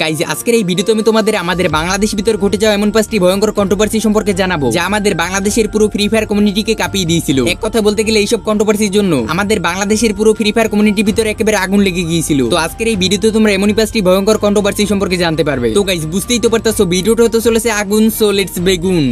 Guys আজকের এই ভিডিওতে আমি তোমাদের আমাদের বাংলাদেশ ভিতর ঘটে যাওয়া এমন 5টি ভয়ঙ্কর কন্ট্রোভার্সি সম্পর্কে জানাবো যা আমাদের বাংলাদেশের পুরো ফ্রি ফায়ার কমিউনিটিকে কাঁপিয়ে দিয়েছিল। এক কথা বলতে গেলে এইসব কন্ট্রোভার্সির জন্য আমাদের বাংলাদেশের পুরো ফ্রি ফায়ার কমিউনিটির ভিতরে একেবারে আগুন লেগে গিয়েছিল। তো আজকের এই ভিডিওতে তোমরা এমনই 5টি ভয়ঙ্কর কন্ট্রোভার্সি সম্পর্কে জানতে পারবে। তো গাইজ বুঝতেই তো পারতাছো ভিডিওটা হতে চলেছে আগুন, সো লেটস বেগুন।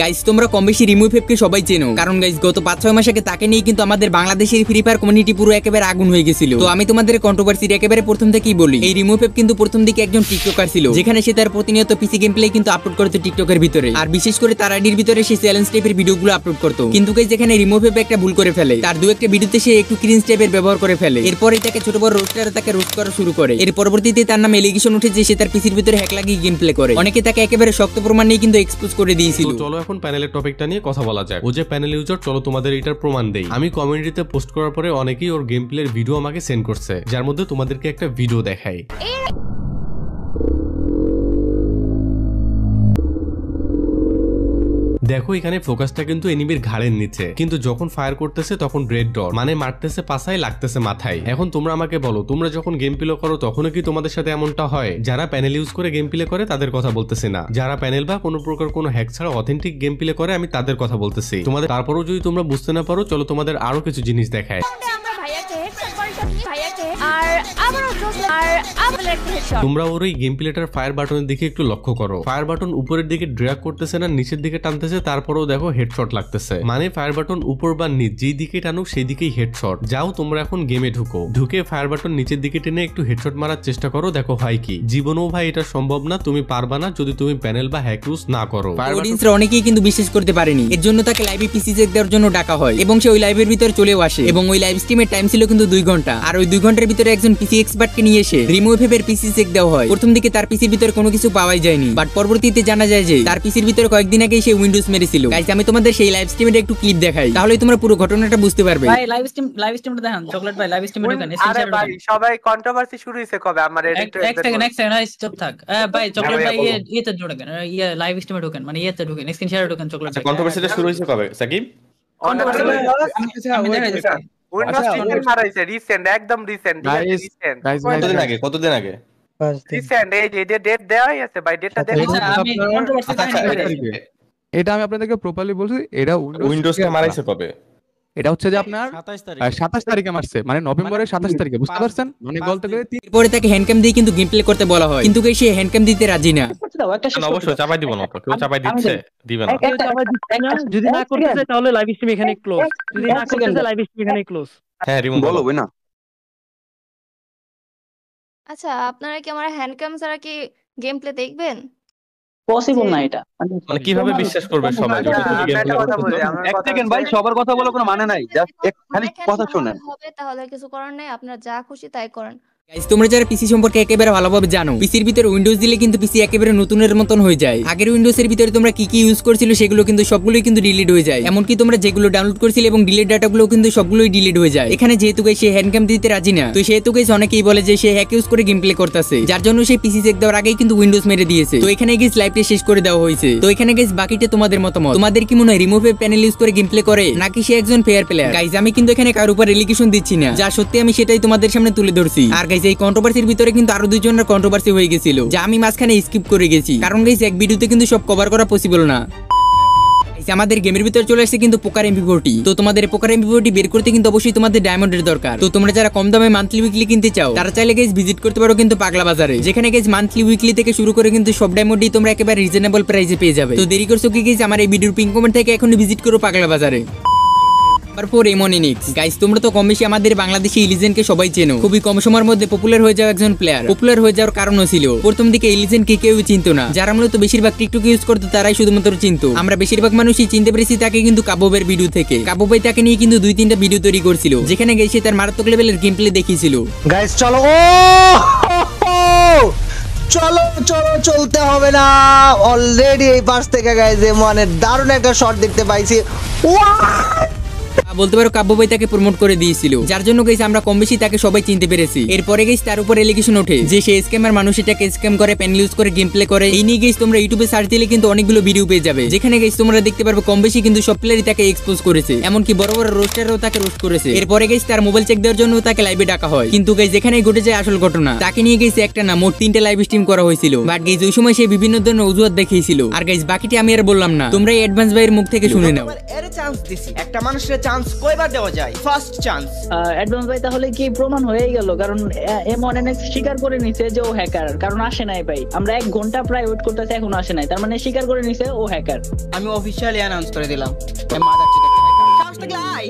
গাইস তোমরা কম বেশি রিমুভ কে সবাই চেনো, কারণ গাইস গত 5-6 মাস আগে তাকে নিয়ে কিন্তু আমাদের বাংলাদেশের ফ্রি ফায়ার কমিউনিটি পুরো একেবারে আগুন হয়ে গেছিল। তো আমি তোমাদের কন্ট্রোভার্সির একেবারে প্রথম থেকেই বলি, এই রিমুভ কিন্তু প্রথম দিকে একজন টিকটকার ছিল, যেখানে সে তার প্রতিনিয়ত পিসি গেম প্লে কিন্তু আপলোড করতো টিকটকের ভিতরে, আর বিশেষ করে তার আইডির ভিতরে সে চ্যালেঞ্জ টাইপের ভিডিওগুলো আপলোড করতো। কিন্তু গাইস যেখানে রিমুভ একটা ভুল করে ফেলে, তার দু একটা ভিডিওতে সে একটু ক্রিঞ্জ টাইপের ব্যবহার করে ফেলে। এরপরই তাকে ছোট বড় রোস্টার তাকে রোস্ট করা শুরু করে। এর পরবর্তীতে তার নামে এলিগেশন উঠে যে সে তার পিসির ভিতরে হ্যাক লাগিয়ে গেম প্লে করে। অনেকে তাকে একেবারে শক্ত প্রমাণ নিয়ে কিন্তু এক্সপোজ করে দিয়েছিল। চলো এখন প্যানেলের টপিকটা নিয়ে কথা বলা যাক। ও যে প্যানেল ইউজার, চলো তোমাদের এটার প্রমাণ দেই। আমি কমিউনিটিতে পোস্ট করার পরে অনেকেই ওর গেম প্লের ভিডিও আমাকে সেন্ড করছে, যার মধ্যে তোমাদেরকে একটা ভিডিও দেখাই। দেখো এখানে ফোকাসটা কিন্তু এনিমির ঘাড়ের নিচে, কিন্তু যখন ফায়ার করতেছে তখন রেড ডট, মানে মারতেছে পাছায় লাগতেছে মাথায়। এখন তোমরা আমাকে বলো, তোমরা যখন গেম প্লে করো তখনও কি তোমাদের সাথে এমনটা হয়? যারা প্যানেল ইউজ করে গেম প্লে করে তাদের কথা বলতেছি না, যারা প্যানেল বা কোনো প্রকার কোনো হ্যাক ছাড়া অথেন্টিক গেম প্লে করে আমি তাদের কথা বলতেছি। তোমাদের তারপরেও যদি তোমরা বুঝতে না পারো, চলো তোমাদের আরো কিছু জিনিস দেখায়। তোমরা ওর এই গেম প্লেটার ফায়ার বাটনের দিকে একটু লক্ষ্য করো। ফায়ার বাটন উপরের দিকে ড্র্যাগ করতেছে না নিচের দিকে টানতেছে, তারপরেও দেখো হেডশট লাগতেছে। মানে ফায়ার বাটন উপর বা নিচ যেই দিকে টানুক সেই দিকেই হেডশট। যাও তোমরা এখন গেমে ঢুকে ফায়ার বাটন নিচের দিকে টেনে একটু হেডশট মারার চেষ্টা করো, দেখো হয় কি। জীবনেও ভাই এটা সম্ভব না, তুমি পারবা না যদি তুমি প্যানেল বা হ্যাক ইউজ না করো। অডিয়েন্সরা অনেকেই কিন্তু বিশ্বাস করতে পারেনি, এর জন্য তাকে লাইভে পিসি চেক দেওয়ার জন্য ডাকা হয় এবং সে ওই লাইভের ভিতরে চলেও আসে। এবং ওই লাইভ স্ট্রিমের টাইম ছিল কিন্তু 2 ঘন্টা, আর ওই 2 ঘন্টার ভিতরে একজন পিসি এক্সপার্টকে নিয়ে এসে রিমুভ এর পিসি চেক দেওয়া হয়। প্রথম দিকে তার পিসির ভিতরে কোনো কিছু পাওয়াই যায়নি, বাট পরবর্তীতে জানা যায় যে তার পিসির ভিতরে কয়েকদিন আগে সে উইন্ডোজ মেরেছিল। গাইস আমি তোমাদের সেই লাইভ স্ট্রিমের একটু ক্লিপ দেখাই, তাহলে তোমরা পুরো ঘটনাটা বুঝতে পারবে। ভাই লাইভ স্ট্রিমটা দেখান চকলেট ভাই, লাইভ স্ট্রিমে ঢোকেন। আরে ভাই সবাই কন্ট্রোভার্সি শুরু হইছে কবে? আমার এডিটর এক সেকেন্ড চুপ থাক। ভাই চকলেট ভাই ইয়েতে ঢোকেন, লাইভ স্ট্রিমে ঢোকেন, মানে ইয়েতে ঢোকেন, স্ক্রিন শেয়ারে ঢোকেন। চকলেট ভাই কন্ট্রোভার্সিটা শুরু হইছে কবে সাকিব? আমি দেখাই দিচ্ছি। উইন্ডোজ 10 মারাইছে রিসেন্ট, একদম রিসেন্ট। কতদিন আগে রিসেন্ট এই যে ডেট দেওয়াই আছে ভাই, ডেটটা দেখো। আমি কন্ট্রোভার্সি কাহিনী এটা আমি আপনাদেরকে প্রপারলি বলছি। এটা উইন্ডোজটা মারাইছে কবে? এটা হচ্ছে যে আপনার 27 তারিখে মারছে, মানে নভেম্বরের 27 তারিখে, বুঝতে পারছেন? মানে বলতে গেলে এরপরে তাকে হ্যান্ডক্যাম দিয়ে কিন্তু গেম প্লে করতে বলা হয়, কিন্তু সে হ্যান্ডক্যাম দিতে রাজি না। অবশ্যই চাপাই দিব না, কেউ চাপাই দিচ্ছে দিবে না। যদি না করতে চায় তাহলে লাইভ স্ট্রিম এখানে ক্লোজ, যদি না করতে চায় লাইভ স্ট্রিম এখানে ক্লোজ। হ্যাঁ রিমুভ বলো না। আচ্ছা আপনারা কি আমার হ্যান্ডক্যাম ছাড়া কি গেম প্লে দেখবেন? পসিবল না এটা, মানে কিভাবে বিশ্বাস করবে সবাই যদি তুমি গেম প্লে করতে? এক সেকেন্ড ভাই, সবার কথা বলার কোনো মানে নাই, জাস্ট খালি কথা শুনেন। হবে তাহলে কিছু করার নাই, আপনারা যা খুশি তাই করেন। গাইস তোমরা যারা পিসি সম্পর্কে একেবারে ভালোভাবে জানো, পিসির ভিতরে উইন্ডোজ দিলে কিন্তু পিসি একেবারে নতুনের মতন হয়ে যায়। আগের উইন্ডোজের ভিতরে তোমরা কি কি ইউজ করছিলে সেগুলো কিন্তু সবগুলোই কিন্তু ডিলিট হয়ে যায়, এমনকি তোমরা যেগুলো ডাউনলোড করছিলে এবং ডিলিট ডাটাগুলো কিন্তু সবগুলোই ডিলিট হয়ে যায়। এখানে যেহেতু গাইস সে হ্যান্ডক্যাম দিতে রাজি না, তো সেহেতু গাইস অনেকেই বলে যে সে হ্যাক ইউজ করে গেম প্লে করতেছে, যার জন্য সে পিসি চেক দেওয়ার আগেই কিন্তু উইন্ডোজ মেরে দিয়েছে। তো এখানে গাইস লাইভটা শেষ করে দেওয়া হয়েছে। তো এখানে গাইস বাকিটা তোমাদের মতামত, তোমাদের কি মনে হয় রিমুভ প্যানেল ইউজ করে গেম প্লে করে নাকি সে একজন ফেয়ার প্লেয়ার? গাইস আমি কিন্তু এখানে কারোর উপর এলিগেশন দিচ্ছি না, যা সত্যি আমি সেটাই তোমাদের সামনে তুলে ধরছি। আর গাইস এই কন্ট্রোভার্সির ভিতরে কিন্তু আরো 2 জনের কন্ট্রোভার্সি হয়ে গেছিল, যা আমি মাঝখানে স্কিপ করে গেছি, কারণ গাইস এক ভিডিওতে কিন্তু সব কভার করা পসিবল না। আমাদের গেমের ভিতরে চলে আসছে কিন্তু পোকার এমপি40। তো তোমাদের পোকার এমপি40 বের করতে কিন্তু অবশ্যই তোমাদের ডায়মন্ডের দরকার। তো তোমরা যারা কম দামে মান্থলি উইকলি কিনতে চাও, তারা চাইলে গাইস ভিজিট করতে পারো কিন্তু পাগলা বাজারে, যেখানে গাইস মান্থলি উইকলি থেকে শুরু করে কিন্তু সব ডায়মন্ডই তোমরা একেবারে রিজনেবল প্রাইসে পেয়ে যাবে। তো দেরি করছো কি গাইস, আমার এই ভিডিওর পিন কমেন্ট থেকে এখনই ভিজিট করো পাগলা বাজারে। তারপর এমনিক্স গাইস তোমরা তো কম বেশি আমাদের বাংলাদেশি ইলিজেনকে সবাই চেনো, খুবই কম সময়ের মধ্যে পপুলার হয়ে যাওয়া একজন প্লেয়ার। পপুলার হয়ে যাওয়ার কারণও ছিল প্রথম দিকে ইলিজেনকে কেউ চিনতো না, যারা মূলত বেশিরভাগ টিকটক ইউজ করতো তারাই শুধুমাত্র চিনতো। আমরা বেশিরভাগ মানুষই চিনতে পেরেছি তাকে কিন্তু কাবুবের ভিডিও থেকে। কাবুবাই তাকে নিয়ে কিন্তু 2-3টা ভিডিও তৈরি করছিল, যেখানে গাইস তার মারাত্মক লেভেলের গেম প্লে দেখিয়েছিল। গাইস চলো, চলো চলো চলতে হবে না, অলরেডি এই পাশ থেকে গাইস মানে দারুণ একটা শট দেখতে পাইছি। বলতে পারো কাব্য ভাই তাকে প্রমোট করে দিয়েছিল, যার জন্য গাইস আমরা কম বেশি তাকে সবাই চিনতে পেরেছি। এরপরে গাইস তার উপর এলিগেশন ওঠে যে সে স্ক্যামার, মানুষ এটাকে স্ক্যাম করে, প্যানেল ইউজ করে, গেম প্লে করে। এই নিয়ে গাইস তোমরা ইউটিউবে সার্চ দিলে কিন্তু অনেকগুলো ভিডিও পেয়ে যাবে, যেখানে গাইস তোমরা দেখতে পারবে কম বেশি কিন্তু সব প্লেয়ারই তাকে এক্সপোজ করেছে, এমনকি বড় বড় রোস্টারও তাকে রোস্ট করেছে। এরপরে গাইস তার মোবাইল চেক দেওয়ার জন্য তাকে লাইভে ডাকা হয়, কিন্তু গাইস এখানেই ঘটে যায় আসল ঘটনা। তাকে নিয়ে গাইস একটা না মোট 3টা লাইভ স্ট্রিম করা হয়েছিল, বাট গাইস ওই সময় সে বিভিন্ন ধরনের অজুহাত দেখিয়েছিল। আর গাইস বাকিটি আমি আর বললাম না, তোমরা এই অ্যাডভান্স ভাইয়ের মুখ থেকে শুনে নাও। চান্স দিছি, একটা মানুষের চান্স কয়বার দেওয়া যায়? First chance. অ্যাডভান্স ভাই তাহলে কি প্রমাণ হয়ে গেল? কারণ M1NX স্বীকার করে নিছে যে ও হ্যাকার, কারণ আসে নাই ভাই। আমরা 1 ঘন্টা প্রায় ওয়েট করতেছি, এখনো আসে নাই, তার মানে স্বীকার করে নিছে ও হ্যাকার। আমি অফিশিয়ালি অ্যানাউন্স করে দিলাম মাদার চিৎ একটা হ্যাকার। সাহস থাকলে আই,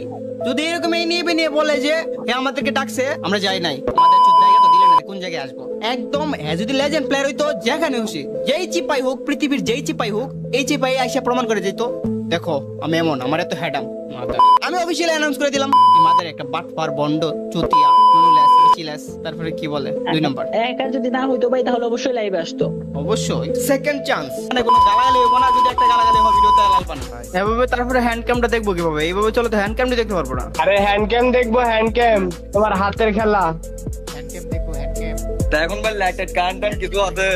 যদি এরকম এই নিয়ে বলে যে হে আমাদেরকে ডাকছে, আমরা যাই নাই, মাদার চিৎ জায়গা তো দিলে না, কোন জায়গায় আসবো? একদম যদি লেজেন্ড প্লেয়ার হইতো, যেখানে খুশি যেই চিপাই হোক, পৃথিবীর যেই চিপাই হোক, এই চিপাই আইসা প্রমাণ করে যেত, দেখো আমি এমন, আমার এত হ্যাডাম। আমি অফিশিয়ালি অ্যানাউন্স করে দিলাম মাদার একটা বাটপার বন্ড চুতিয়া নুনুলেস চিলেস। তারপরে কি বলে 2 নাম্বার হ্যাকার যদি না হইতো ভাই তাহলে অবশ্যই লাইভে আসতো। অবশ্যই সেকেন্ড চান্স, মানে কোনো গালাগালি হইব না, যদি একটা গালাগালি হবে ভিডিওতে লাল পান এভাবে। তারপরে হ্যান্ড ক্যামটা দেখবো কিভাবে? এইভাবে চলে তো হ্যান্ড ক্যামটা দেখতে পারবো না। আরে হ্যান্ড ক্যাম দেখবো, হ্যান্ড ক্যাম তোমার হাতের খেলা। হ্যান্ড ক্যাম দেখবো, হ্যান্ড ক্যাম। তা এখন ভাই লাইটেড কারেন্ট কিছু আছে?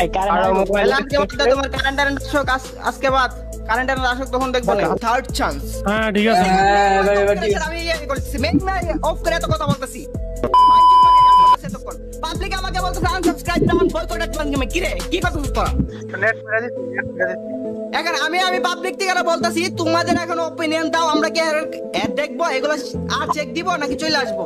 এই কারণ মোবাইল আজকে বলতে তোমার কারেন্ট আসুক, আজকে বাদ কারেন্ট আসুক তখন দেখবো না। Third chance. হ্যাঁ ঠিক আছে, আমি করতেছি মেন অফ করে এত কথা বলতেছি, পাবলিক আমাকে বলতেছে আনসাবস্ক্রাইব ডাউন বয়কট অ্যাডভান্স গেমে। কি রে কি কথা তোরা? নেট মেরে দিছি, নেট মেরে দিছি। এখন আমি পাবলিক থেকে বলতেছি, তোমাদের এখন অপিনিয়ন দাও, আমরা কি অ্যাড দেখবো, এগুলো আর চেক দিব নাকি চলে আসবো?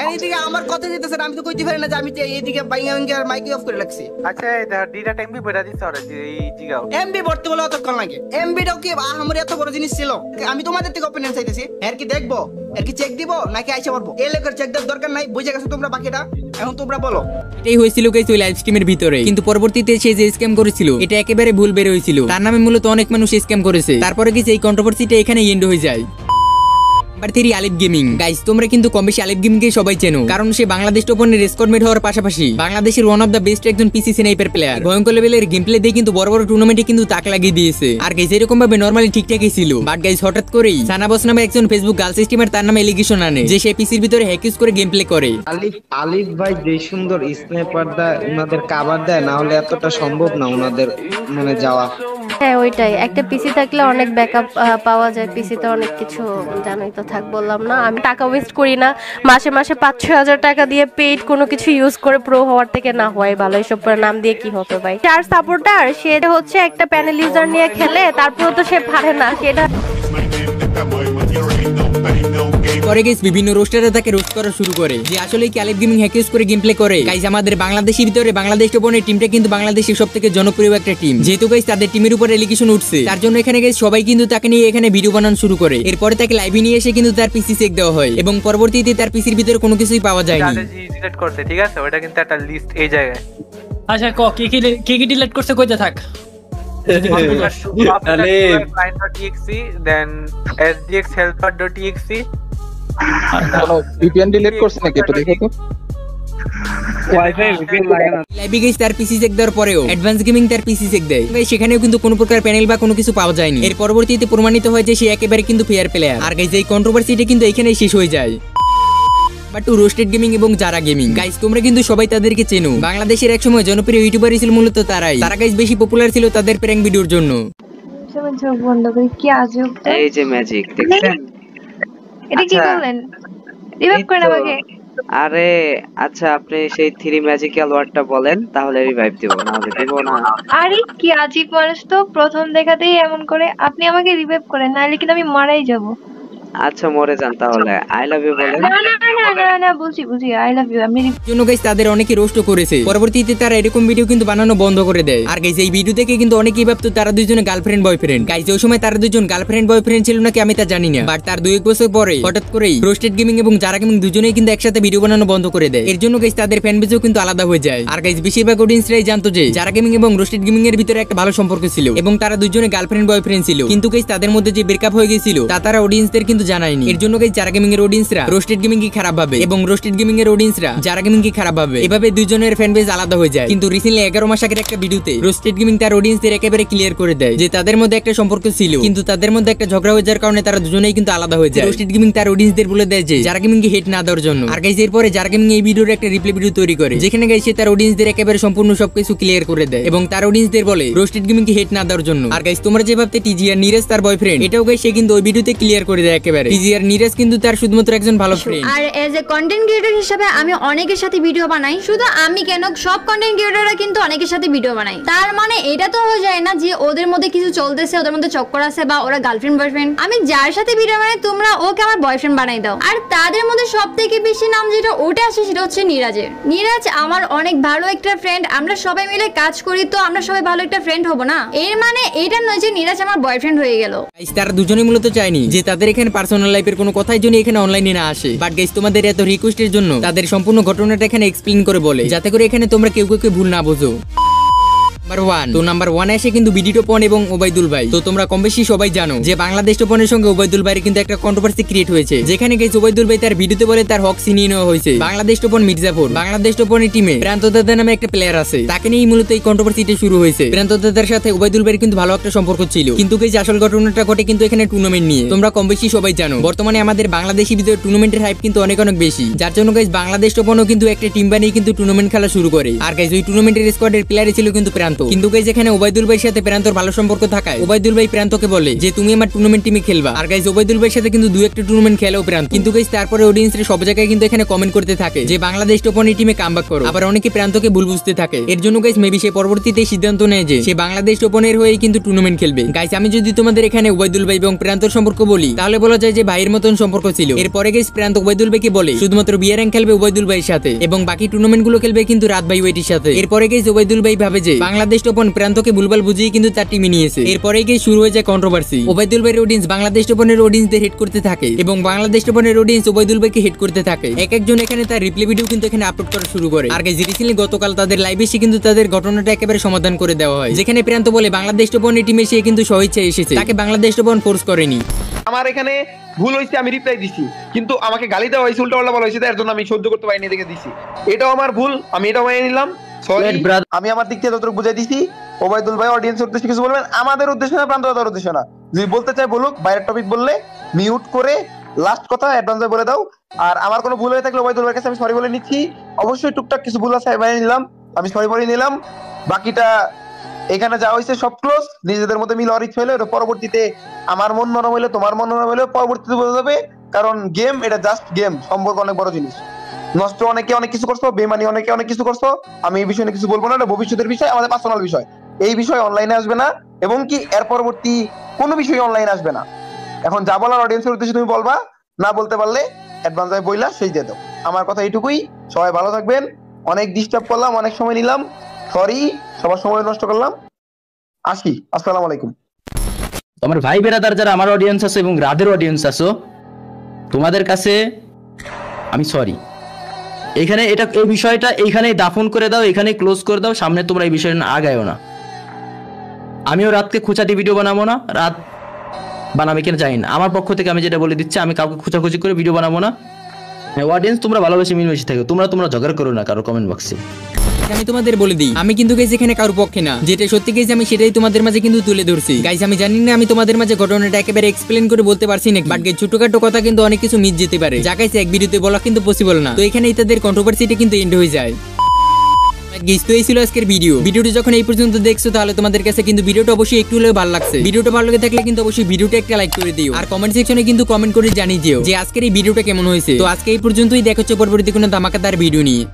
এইদিকে আমার কথা দিতেছেন, আমি তো কইতে পারি না যে আমি এইদিকে বাইঙ্গা মাইক অফ করে রাখছি। আচ্ছা ডিটা এমবি বড়া দিছ আর এই জিগাও এমবি ভর্তি বলে অতক্ষণ লাগে? এমবিটাও কি আমার এত বড় জিনিস ছিল? আমি তোমাদের থেকে অপিনিয়ন চাইতেছি, এর কি দেখবো, এর কি চেক দিব নাকি আইসা পারবো? এই লেখার চেক দেওয়ার দরকার নাই, বুঝে গেছো তোমরা বাকিটা, এখন তোমরা বলো। এটাই হয়েছিল গাইস ওই লাইভ স্ট্রিমের ভিতরে, কিন্তু পরবর্তীতে সে যে স্ক্যাম করেছিল এটা একেবারে ভুল বের হয়েছিল, তার নামে মূলত অনেক মানুষ স্ক্যাম করেছে। তারপরে কি এই কন্ট্রোভার্সিটা এখানে এন্ড হয়ে যায়। নাম্বার 3 আলিফ গেমিং। গাইস তোমরা কিন্তু কম বেশি আলিফ গেমিং কে সবাই চেনো, কারণ সে বাংলাদেশ ওপেনের রেসকর্ডমেট হওয়ার পাশাপাশি বাংলাদেশের ওয়ান অফ দ্য বেস্ট একজন পিসি স্নাইপার প্লেয়ার। ভয়ঙ্কর লেভেলের গেম প্লে দিয়ে কিন্তু বড় বড় টুর্নামেন্টে কিন্তু তাক লাগিয়ে দিয়েছে। আর গাইস এরকম ভাবে নরমালি ঠিকঠাকই ছিল, বাট গাইস হঠাৎ করেই সানাবস নামে একজন ফেসবুক গার্লস স্ট্রিমার তার নামে এলিগেশন আনে যে সে পিসির ভিতরে হ্যাক ইউজ করে গেম প্লে করে। আলিফ ভাই যে সুন্দর স্নাইপার দেয়, উনাদের কাভার দেয়, না হলে এতটা সম্ভব না উনাদের মানে যাওয়া। হ্যাঁ ওইটাই, একটা পিসি থাকলে অনেক ব্যাকআপ পাওয়া যায়। পিসিতে অনেক কিছু জানোই তো, থাক বললাম না। আমি টাকা ওয়েস্ট করি না, মাসে 5-6 হাজার টাকা দিয়ে পেইড কোনো কিছু ইউজ করে প্রো হওয়ার থেকে না হওয়াই ভালো। এইসব নাম দিয়ে কি হতো ভাই? চার সাপোর্টার সে হচ্ছে একটা প্যানেল ইউজার নিয়ে খেলে, তারপর তো সে পারে না সেটা। পরে গাইস বিভিন্ন রোস্টাররা তাকে রোস্ট করা শুরু করে যে আসলে কি আলিফ গেমিং হ্যাক ইউজ করে গেম প্লে করে। গাইস আমাদের বাংলাদেশের ভিতরে বাংলাদেশ ওপেনের টিমটা কিন্তু বাংলাদেশের সবথেকে জনপ্রিয় একটা টিম, যেহেতু গাইস তাদের টিমের উপর এলিগেশন উঠছে, তার জন্য এখানে গাইস সবাই কিন্তু তাকে নিয়ে এখানে ভিডিও বানানো শুরু করে। এরপরে তাকে লাইভে নিয়ে এসে কিন্তু তার পিসি চেক দেওয়া হয় এবং পরবর্তীতে তার পিসির ভিতরে কোনো কিছুই পাওয়া যায়নি। ডিলিট করতে, ঠিক আছে, ওটা কিন্তু একটা লিস্ট এই জায়গায়। আচ্ছা কি ডিলিট করতে কইতে থাক। client.exe then sdxhelper.exe VPN delete করছ নাকি একটু দেখো তো। ওয়াইফাই ভিপিএন লাগে না। লাইভে গাইস তার পিসি চেক দেওয়ার পরেও অ্যাডভান্স গেমিং তার পিসি চেক দেয়, গাইস সেখানেও কিন্তু কোনো প্রকার প্যানেল বা কোনো কিছু পাওয়া যায়নি। এর পরবর্তীতে প্রমাণিত হয় যে সে একেবারে কিন্তু ফেয়ার প্লেয়ার। আর গাইস এই কন্ট্রোভার্সিটা কিন্তু এখানেই শেষ হয়ে যায়। বাট রোস্টেড গেমিং এবং যারা গেমিং, গাইস তোমরা কিন্তু সবাই তাদেরকে চেনো। বাংলাদেশের একসময় জনপ্রিয় ইউটিউবার ছিল মূলত তারাই। তারা গাইস বেশি পপুলার ছিল তাদের প্র্যাঙ্ক ভিডিওর জন্য। কি আজব এই যে ম্যাজিক দেখছেন, এটা কি করলেন? রিভাইভ করেন আমাকে। আরে আচ্ছা আপনি সেই 3 ম্যাজিক্যাল ওয়ার্ডটা বলেন, তাহলে রিভাইভ দিব, না হলে দিব না। আরে কি আজীব মানুষ তো, প্রথম দেখাতেই এমন করে। আপনি আমাকে রিভাইভ করেন, নাহলে কিন্তু আমি মারাই যাব। আচ্ছা মরে যান তাহলে। আই লাভ ইউ বলেন। না বুঝি আই লাভ ইউ। আমি জন্য গাইস তাদের অনেকে রোস্ট করেছে। পরবর্তীতে তারা এরকম ভিডিও কিন্তু বানানো বন্ধ করে দেয়। আর গাইস এই ভিডিও দেখে কিন্তু অনেকেই ভাবতো তারা দুইজনে গার্লফ্রেন্ড বয়ফ্রেন্ড। গাইস ওই সময় তারা দুজন গার্লফ্রেন্ড বয়ফ্রেন্ড ছিল নাকি আমি তা জানি না, বাট তার 2-1 বছর পরে হঠাৎ করেই রোস্টেড গেমিং এবং যারা গেমিং দুজনেই কিন্তু একসাথে ভিডিও বানানো বন্ধ করে দেয়। এর জন্য গাইস তাদের ফ্যান বেজও কিন্তু আলাদা হয়ে যায়। আর গাইস বেশিরভাগ অডিয়েন্সরাই জানতো যে যারা গেমিং এবং রোস্টেড গেমিং এর ভিতরে একটা ভালো সম্পর্ক ছিল এবং তারা দুজনে গার্লফ্রেন্ড বয়ফ্রেন্ড ছিল, কিন্তু গাইস তাদের মধ্যে যে ব্রেকআপ হয়ে গিয়েছিল তা তারা অডিয়েন্সদের কিন্তু জানায়নি। এর জন্য গাইস যারা গেমিং এর অডিয়েন্সরা রোস্টেড গেমিং কি খারাপ ভাবে এবং রোস্টেড গেমিং এর অডিয়েন্সরা যারা গেমিং কি খারাপ ভাবে, এভাবে দুইজনের ফ্যান বেজ আলাদা হয়ে যায়। কিন্তু রিসেন্টলি 11 মাস আগের একটা ভিডিওতে রোস্টেড গেমিং তার অডিয়েন্সদের একেবারে ক্লিয়ার করে দেয় যে তাদের মধ্যে একটা সম্পর্ক ছিল, কিন্তু তাদের মধ্যে একটা ঝগড়া হয়ে যাওয়ার কারণে তারা দুজনেই কিন্তু আলাদা হয়ে যায়। রোস্টেড গেমিং তার অডিয়েন্সদের বলে দেয় যে যারা গেমিং কে হেট না দেওয়ার জন্য। আর গাইস এরপরে যারা গেমিং এই ভিডিওর একটা রিপ্লে ভিডিও তৈরি করে যেখানে গাইস সে তার অডিয়েন্সদের একেবারে সম্পূর্ণ সবকিছু ক্লিয়ার করে দেয় এবং তার অডিয়েন্সদের বলে রোস্টেড গেমিং কে হেট না দেওয়ার জন্য। আর গাইস তোমরা যে ভাবতে টিজি আর নীরজ তার বয়ফ্রেন্ড, এটাও গাইস সে কিন্তু ওই ভিডিওতে ক্লিয়ার করে দেয় একেবারে টিজি আর নীরজ কিন্তু তার শুধুমাত্র একজন ভালো ফ্রেন্ড। আর এজ এ কন্টেন্ট ক্রিয়েটর হিসেবে আমি অনেকের সাথে ভিডিও বানাই, শুধু আমি কেন সব কন্টেন্ট ক্রিয়েটররা কিন্তু অনেকের সাথে ভিডিও বানাই। তার মানে এটা তো হয়ে যায় না যে ওদের মধ্যে কিছু চলতেছে, ওদের মধ্যে চক্কর আছে বা ওরা গার্লফ্রেন্ড বয়ফ্রেন্ড। আমি যার সাথে ভিডিও বানাই তোমরা ওকে আমার বয়ফ্রেন্ড বানাই দাও। আর তাদের মধ্যে সব থেকে বেশি নাম যেটা ওটা আসে সেটা হচ্ছে নীরাজের। নীরাজ আমার অনেক ভালো একটা ফ্রেন্ড, আমরা সবাই মিলে কাজ করি, তো আমরা সবাই ভালো একটা ফ্রেন্ড হব না? এর মানে এটা নয় যে নীরাজ আমার বয়ফ্রেন্ড হয়ে গেল। গাইস তারা দুজনেই মূলত চায়নি যে তাদের এখানে পার্সোনাল লাইফের কোনো কথাই জন্য এখানে অনলাইনে না আসে, বাট গাইস তোমাদের এত রিকোয়েস্টের জন্য তাদের সম্পূর্ণ ঘটনাটা এখানে এক্সপ্লেইন করে বলে যাতে করে এখানে তোমরা কেউ কেউ ভুল না বোঝো। নাম্বার 1 এসে কিন্তু বিডি টোপন এবং ওবাইদুল ভাই। তো তোমরা কম বেশি সবাই জানো যে বাংলাদেশ টোপনের সঙ্গে ওবাইদুল ভাইয়ের কিন্তু একটা কন্ট্রোভার্সি ক্রিয়েট হয়েছে, যেখানে গাইস ওবাইদুল ভাই তার ভিডিওতে বলে তার হক ছিনিয়ে নেওয়া হয়েছে। বাংলাদেশ টোপন মির্জাপুর বাংলাদেশ টোপনের টিমে প্রান্ত দাদা নামে একটা প্লেয়ার আছে, তাকে নিয়েই মূলত এই কন্ট্রোভার্সিটা শুরু হয়েছে। প্রান্ত দাদার সাথে ওবাইদুল ভাইয়ের কিন্তু ভালো একটা সম্পর্ক ছিল, কিন্তু গাইস আসল ঘটনাটা ঘটে কিন্তু এখানে টুর্নামেন্ট নিয়ে। তোমরা কম বেশি সবাই জানো বর্তমানে আমাদের বাংলাদেশি ভিতরে টুর্নামেন্টের হাইপ কিন্তু অনেক বেশি, যার জন্য গাইস বাংলাদেশ টোপনও কিন্তু একটা টিম বানিয়ে কিন্তু টুর্নামেন্ট খেলা শুরু করে। আর গাইস ওই টুর্নামেন্টের স্কোয়াডের প্লেয়ারই ছিল কিন্তু প্রান্ত। কিন্তু গাইস এখানে ওবাইদুল ভাইয়ের সাথে প্রান্তর ভালো সম্পর্ক থাকায় ওবাইদুল ভাই প্রান্তকে বলে যে তুমি আমার টুর্নামেন্ট টিমে খেলবা। আর গাইস ওবাইদুল ভাইয়ের সাথে কিন্তু 2-1টা টুর্নামেন্ট খেলেও প্রান্ত, কিন্তু গাইস তারপরে অডিয়েন্সরা সব জায়গায় কিন্তু এখানে কমেন্ট করতে থাকে যে বাংলাদেশ টোপনের টিমে কামব্যাক করো। আবার অনেকে প্রান্তকে ভুল বুঝতে থাকে, এর জন্য গাইস মেবি সে পরবর্তীতে সিদ্ধান্ত নেয় যে সে বাংলাদেশ টোপনের হয়েই কিন্তু টুর্নামেন্ট খেলবে। গাইস আমি যদি তোমাদের এখানে ওবাইদুল ভাই এবং প্রান্তর সম্পর্ক বলি তাহলে বলা যায় যে ভাইয়ের মতন সম্পর্ক ছিল। এরপরে গাইস প্রান্ত ওবাইদুল ভাইকে বলে শুধুমাত্র বিয়ার র্যাঙ্ক খেলবে ওবাইদুল ভাইয়ের সাথে এবং বাকি টুর্নামেন্ট গুলো খেলবে কিন্তু রাত ভাই ওয়েটির সাথে। এরপরে গাইস ওবাইদুল ভাই ভাবে যে বাংলাদেশ টোপন প্রান্তকে ভুলভাল বুঝিয়ে কিন্তু তার টিমে নিয়েছে। এরপরে গিয়ে শুরু হয়ে যায় কন্ট্রোভার্সি। ওবাইদুল ভাইয়ের অডিয়েন্স বাংলাদেশ টোপনের অডিয়েন্সদের হেট করতে থাকে এবং বাংলাদেশ টোপনের অডিয়েন্স ওবাইদুল ভাইকে হেট করতে থাকে। এক একজন এখানে তার রিপ্লে ভিডিও কিন্তু এখানে আপলোড করা শুরু করে। আর গাইস রিসেন্টলি গতকাল তাদের লাইভে এসে কিন্তু তাদের ঘটনাটা একেবারে সমাধান করে দেওয়া হয়, যেখানে প্রান্ত বলে বাংলাদেশ টোপনের টিমে সে কিন্তু স্বেচ্ছায় এসেছে, তাকে বাংলাদেশ টোপন ফোর্স করেনি। আমার এখানে ভুল হয়েছে, আমি রিপ্লাই দিছি, কিন্তু আমাকে গালি দেওয়া হয়েছে, উল্টা পাল্টা বলা হয়েছে, এর জন্য আমি সহ্য করতে পারিনি, দেখে দিছি। এটাও আমার ভুল, আমি এটাও মেনে নিলাম। আমি আমার দিক থেকে যতটুকু বুঝাই দিছি। ওবাইদুল ভাই অডিয়েন্স উদ্দেশ্যে কিছু বলবেন, আমাদের উদ্দেশ্যে না, প্রান্ত দাদার উদ্দেশ্যে না। যদি বলতে চাই বলুক, বাইরের টপিক বললে মিউট করে লাস্ট কথা অ্যাডভান্স বলে দাও। আর আমার কোনো ভুল হয়ে থাকলে ওবাইদুল ভাইয়ের কাছে আমি সরি বলে নিচ্ছি। অবশ্যই টুকটাক কিছু ভুল আছে, মেনে নিলাম, আমি সরি বলে নিলাম। বাকিটা এখানে যা হয়েছে সব ক্লোজ, নিজেদের মধ্যে মিল অরিচ হইলো, এটা পরবর্তীতে আমার মন নরম হইলো, তোমার মন নরম হইলো, পরবর্তীতে বোঝা যাবে। কারণ গেম এটা জাস্ট গেম, সম্পর্ক অনেক বড় জিনিস। নষ্ট অনেকে অনেক কিছু করছো, বেমানি অনেকে অনেক কিছু করছো, আমি এই বিষয়ে কিছু বলবো না, এটা ভবিষ্যতের বিষয়, আমাদের পার্সোনাল বিষয়। এই বিষয় অনলাইনে আসবে না এবং কি এর পরবর্তী কোনো বিষয় অনলাইনে আসবে না। এখন যা বলার অডিয়েন্সের উদ্দেশ্যে তুমি বলবা, না বলতে পারলে অ্যাডভান্স ভাই বইলা সেই দিয়ে দাও। আমার কথা এইটুকুই, সবাই ভালো থাকবেন। অনেক ডিস্টার্ব করলাম, অনেক সময় নিলাম, সরি, সবার সময় নষ্ট করলাম। আসি, আসসালামু আলাইকুম। আমার ভাই বেরাদার যারা আমার অডিয়েন্স আছে এবং রাদের অডিয়েন্স আছো, তোমাদের কাছে আমি সরি। এখানে এটা এই বিষয়টা এইখানেই দাফন করে দাও, এখানে ক্লোজ করে দাও, সামনে তোমরা এই বিষয়টা আগায়ও না। আমিও রাতকে খোঁচাটি ভিডিও বানাবো না, রাত বানাবে কিনা জানি না। আমার পক্ষ থেকে আমি যেটা বলে দিচ্ছি, আমি কাউকে খোঁচাখুচি করে ভিডিও বানাবো না। অডিয়েন্স তোমরা ভালোবেসে মিলমিশে থাকো, তোমরা ঝগড়া করো না কারো কমেন্ট বক্সে। আমি তোমাদের বলে দিই, আমি কিন্তু গাইস এখানে কারোর পক্ষে না, যেটা সত্যি গাইস আমি সেটাই তোমাদের মাঝে কিন্তু তুলে ধরছি। গাইস আমি জানি না আমি তোমাদের মাঝে ঘটনাটা একেবারে এক্সপ্লেন করে বলতে পারছি না, বাট গাইস ছোটখাটো কথা কিন্তু অনেক কিছু মিস যেতে পারে, যা গাইস এক ভিডিওতে বলা কিন্তু পসিবল না। তো এখানে তাদের কন্ট্রোভার্সিটা কিন্তু এন্ড হয়ে যায়। গাইস তো এই ছিল আজকের ভিডিওটি যখন এই পর্যন্ত দেখছো তাহলে তোমাদের কাছে কিন্তু ভিডিওটা অবশ্যই একটু হলেও ভালো লাগছে। ভিডিওটা ভালো লেগে থাকলে কিন্তু অবশ্যই ভিডিওটা একটা লাইক করে দিও, আর কমেন্ট সেকশনে কিন্তু কমেন্ট করে জানিয়ে দিও যে আজকের এই ভিডিওটা কেমন হয়েছে। তো আজকে এই পর্যন্তই, দেখা হচ্ছে পরবর্তী কোনো ধামাকাদার ভিডিও নিয়ে।